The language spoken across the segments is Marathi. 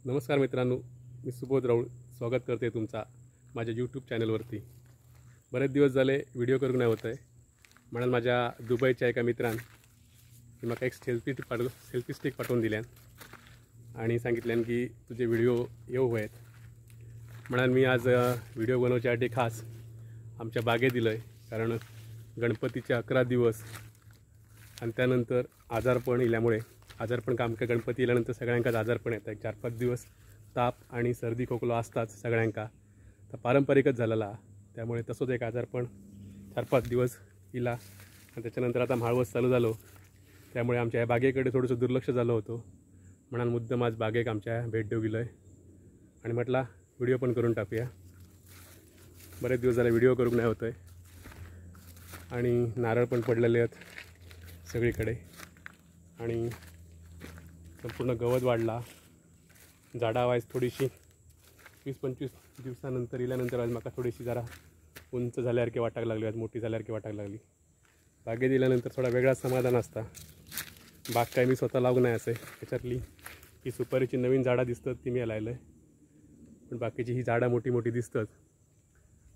नमस्कार मित्रांनो, मी सुबोध राऊळ स्वागत करते तुमचा माझ्या यूट्यूब चॅनलवरती। बरेच दिवस झाले व्हिडिओ करू नाही होत आहे म्हणून माझ्या दुबईच्या एका मित्रान मला एक सेल्फी स्टिक पाठवून दिल्यान आणि सांगितल्यान की तुझे व्हिडिओ येऊ आहेत म्हणून मी आज व्हिडिओ बनवण्यासाठी खास आमच्या बागेत दिलंय। कारण गणपतीचे 11 दिवस आणि त्यानंतर आजारपण इल्यामुळे आजारपण काम का गणपती इल्यानंतर सगळ्यांकाच आजारपण येतं। 4-5 दिवस ताप आणि सर्दी खोकला असतात सगळ्यांका, तर पारंपरिकच झालेला त्यामुळे तसंच एक आजारपण 4-5 दिवस इला आणि त्याच्यानंतर आता माळवस चालू झालो त्यामुळे आमच्या या बागेकडे थोडंसं दुर्लक्ष झालं होतं म्हणून मुद्दाम आज बागेक आमच्या भेट देऊ गेलोय आणि म्हटला व्हिडिओ पण करून टाकूया। बरेच दिवस झाले व्हिडिओ करू नाही होतोय आणि नारळ पण पडलेले आहेत सगळीकडे आणि संपूर्ण गवत वाढला। झाडा वाईज थोडीशी 20-25 दिवसानंतर इल्यानंतर आज मला थोडीशी जरा उंच झाल्यासारखी वाटायला लागली, आज मोठी झाल्यासारखी वाटायला लागली। बागेत दिल्यानंतर थोडा वेगळा समाधान असता। बाग काय मी स्वतः लावून नाही असे, त्याच्यातली ही सुपारीची नवीन झाडं दिसतात ती मी लावलंय, पण बाकीची ही झाडं मोठी मोठी दिसतात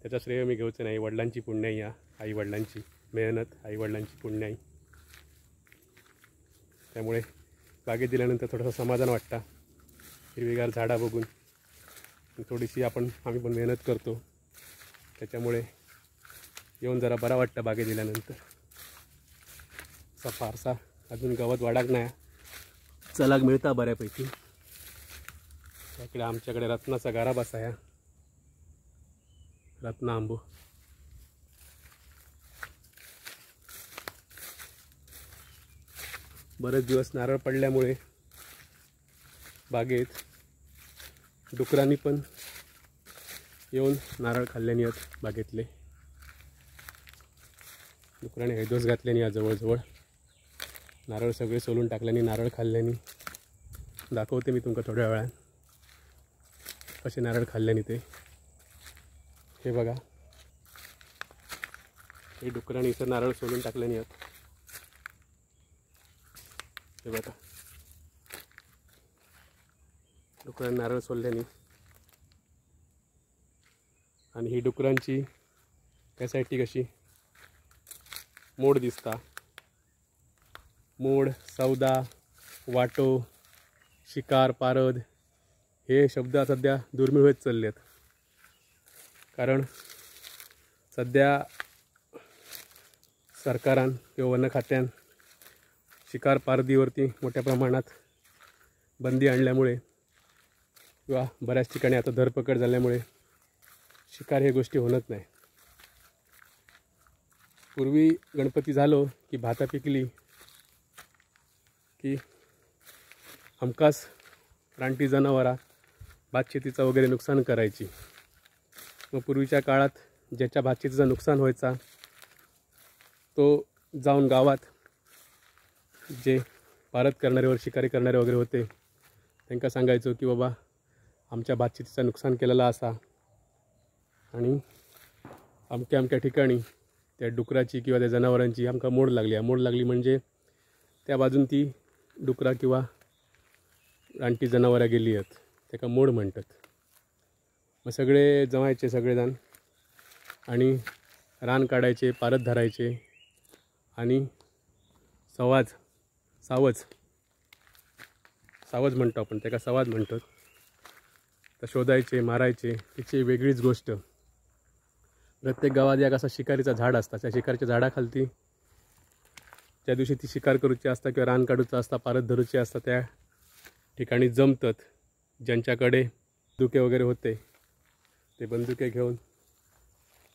त्याचा श्रेय मी घेऊचं नाही। वडिलांची पुण्याई या आई वडिलांची मेहनत, आई वडिलांची पुण्याई, त्यामुळे बागेत दिल्यानंतर थोडंसं समाधान वाटतं। हिरवीगार झाडं बघून थोडीशी आम्ही पण मेहनत करतो त्याच्यामुळे येऊन जरा बरा वाटतं बागेत दिल्यानंतर। असा फारसा अजून गवत वाढाक नाही, चलाक मिळता बऱ्यापैकी। त्याकडे आमच्याकडे रत्नाचा गारा बसाया, रत्ना आंबो। बरेच दिवस नारळ पडल्यामुळे बागेत डुकरांनी पण येऊन नारळ खाल्ल्यानी आहेत। बागेतले डुकरांनी हैदोस घातल्यानी आज जवळजवळ नारळ सगळे सोलून टाकल्यानी, नारळ खाल्ल्यानी। दाखवते मी तुमका थोड्या वेळात कसे नारळ खाल्ल्यानी ते। हे बघा, हे डुकरांनी इथं नारळ सोलून टाकल्यानी आहेत। हे बघा, डुकरांनी नारळ सोडल्यानी आणि ही डुकरांची त्यासाठी कशी मोड दिसता। मोड, सौदा, वाटो, शिकार, पारद हे शब्द सध्या दुर्मिळ होत चाललेत। कारण सध्या सरकारान किंवा वन खात्यान शिकार पारदीवरती मोठ्या प्रमाणात बंदी आणल्यामुळे किंवा बऱ्याच ठिकाणी आता धरपकड झाल्यामुळे शिकार हे गोष्टी होत नाही। पूर्वी गणपती झालो की भाता पिकली की हमखास रानटी जनावरा भातशेतीचं वगैरे नुकसान करायची। मग पूर्वीच्या काळात ज्याच्या भातशेतीचं नुकसान व्हायचा तो जाऊन गावात जे पारद करणारे शिकारी करणारे वगैरे होते त्यांना सांगायचो की बाबा आमच्या भातशेतीचं नुकसान केलेलं असा आणि अमक्या अमक्या ठिकाणी त्या डुकराची किंवा त्या जनावरांची आमका मोड लागली। मोड लागली म्हणजे त्या बाजून ती डुकरा किंवा रानटी जनावरं गेली आहेत, त्याका मोड म्हणतात। मग सगळे जमायचे सगळेजण आणि रान काढायचे, पारद धरायचे आणि सावज म्हणतो आपण, त्याका सवाज म्हणतात। तर शोधायचे, मारायचे, त्याची वेगळीच गोष्ट। प्रत्येक गावात एक असा शिकारीचा झाड असता, त्या शिकारीच्या झाडाखालती त्या दिवशी ती शिकार करूची असता किंवा रान काढूचं असता, पारद धरूची असता, त्या ठिकाणी जमतात। ज्यांच्याकडे बंदुके वगैरे होते ते बंदुके घेऊन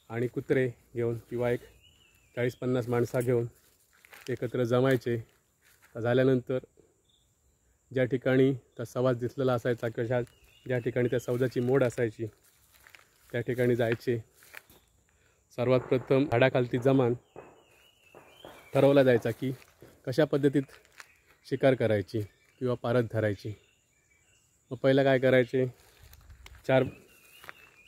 आणि कुत्रे घेऊन किंवा एक 40-50 माणसा घेऊन एकत्र जमायचे। झाल्यानंतर ज्या ठिकाणी त्या सवाज दिसलेला असायचा किंवा ज्या ठिकाणी त्या सौदाची मोड असायची त्या ठिकाणी जायचे। सर्वात प्रथम झाडाखालती जमान ठरवला जायचा की कशा पद्धतीत शिकार करायची किंवा पारद धरायची। मग पहिलं काय करायचे, 4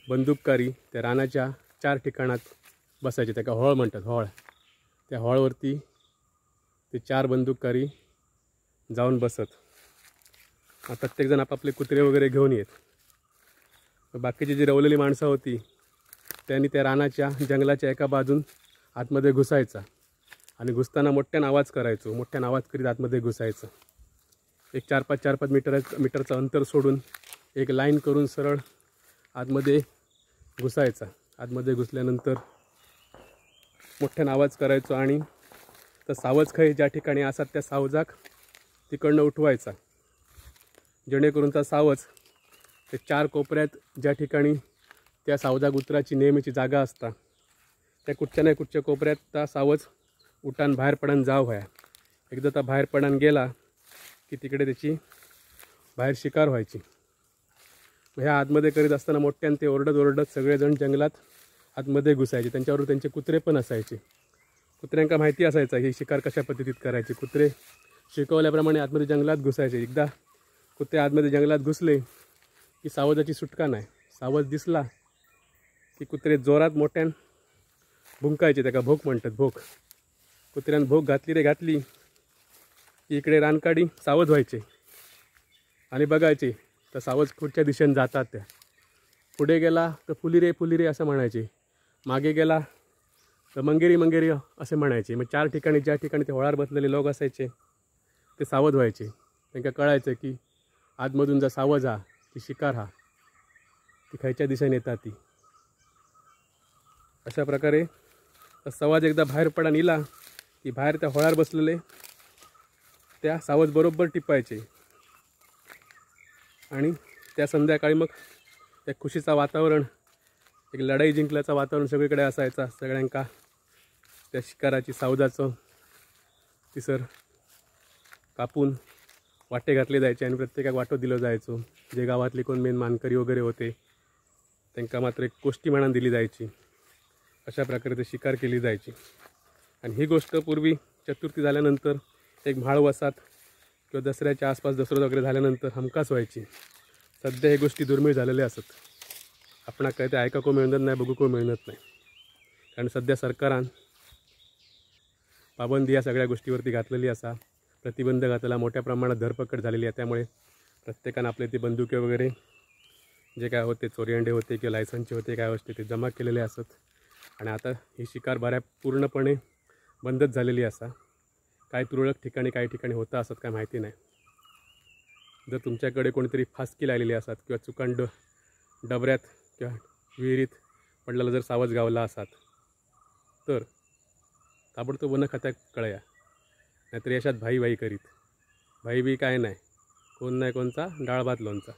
बंदूककारी त्या रानाच्या 4 ठिकाणात बसायचे, त्याका हॉळ म्हणतात, हॉळ। त्या हॉळवरती ते 4 बंदूककारी जाऊन बसत प्रत्येकजण आपापले कुत्रे वगैरे घेऊन येत. बाकीची जी रवलेली माणसं होती त्यांनी त्या रानाच्या जंगलाच्या एका बाजून आतमध्ये घुसायचा आणि घुसताना मोठ्यानं आवाज करायचो. मोठ्यानं आवाज करीत आतमध्ये घुसायचं. एक 4-5 मीटरचं अंतर सोडून एक लाईन करून सरळ आतमध्ये घुसायचा. आतमध्ये घुसल्यानंतर मोठ्यानं आवाज करायचो आणि तर सावज खाई ज्या ठिकाणी असतात त्या सावजाक तिकडनं उठवायचा, जेणेकरून त्या सावज ते 4 कोपऱ्यात ज्या ठिकाणी त्या सावजाक उतराची नेहमीची जागा असता त्या कुठच्या नाही कुठच्या कोपऱ्यात त्या सावज उठान बाहेर पडान जाव व्हाया. एकदा त्या बाहेर पडान गेला की तिकडे त्याची बाहेर शिकार व्हायची. ह्या आतमध्ये करीत असताना मोठ्यानं ते ओरडत सगळेजण जंगलात आतमध्ये घुसायचे. त्यांच्याबरोबर त्यांचे कुत्रे पण असायचे. कुत्र्यांका माहिती असायचं ही शिकार कशा पद्धतीत करायची. कुत्रे शिकवल्याप्रमाणे आतमध्ये जंगलात घुसायचे. एकदा कुत्रे आतमध्ये जंगलात घुसले की सावजाची सुटका नाही. सावज दिसला की कुत्रे जोरात मोठ्यान भुंकायचे. त्याका भोक म्हणतात, भोक. कुत्र्यानं भोक घातली रे घातली की इकडे रानकाडी सावध व्हायचे आणि बघायचे तर सावज कुठच्या दिशेने जातात. त्या पुढे गेला तर फुली रे असं म्हणायचे, मागे गेला तर मंगेरी असे म्हणायचे. मग 4 ठिकाणी ज्या ठिकाणी ते होळार बसलेले लोक असायचे ते सावध व्हायचे. त्यांना कळायचं की आतमधून जर सावज हा ती शिकार हा ती खायच्या दिशेने येतात ती. अशा प्रकारे सावज एकदा बाहेर पडा निला की बाहेर त्या होळार बसलेले त्या सावज बरोबर टिपायचे आणि त्या संध्याकाळी मग त्या खुशीचा वातावरण, एक लढाई जिंकल्याचं वातावरण सगळीकडे असायचा. सगळ्यांका त्या शिकाराची सावजाचं तिसर कापून वाटे घातले जायचे आणि प्रत्येकाक वाटो दिलं जायचो. जे गावातले कोण मेन मानकरी वगैरे होते त्यांना मात्र एक गोष्टी म्हणून दिली जायची. अशा प्रकारे ते शिकार केली जायची. आणि ही गोष्ट पूर्वी चतुर्थी झाल्यानंतर एक म्हाळवसात किंवा दसऱ्याच्या आसपास दसरा वगैरे झाल्यानंतर हमखास व्हायची. सध्या हे गोष्टी दुर्मिळ झालेल्या असत. आपणा काय ते ऐका को मिळत नाही, बघू को मिळत नाही. कारण सध्या सरकारान पाबंदी या सगळ्या गोष्टीवरती घातलेली असा. प्रतिबंध घातलेला, मोठ्या प्रमाणात धरपकड झालेली आहे. त्यामुळे प्रत्येकानं आपले ते बंदुके वगैरे जे काय होते, चोरीअंडे होते किंवा लायसनचे होते काय असते ते जमा केलेले असत. आणि आता ही शिकार पूर्णपणे बंदच झालेली असा. काही तुरळक ठिकाणी काही ठिकाणी होतं असत काय माहिती नाही. जर तुमच्याकडे कोणीतरी फासकी लावलेली असतात किंवा चुकांड डबऱ्यात किंवा विहिरीत पडलेला जर सावज गावला असतात तर ताबडतोब वन खात्यात कळया. नाहीतर यशात भाई करीत. भाई बी काय नाही, कोण नाही कोणचा डाळ भात लोणचा.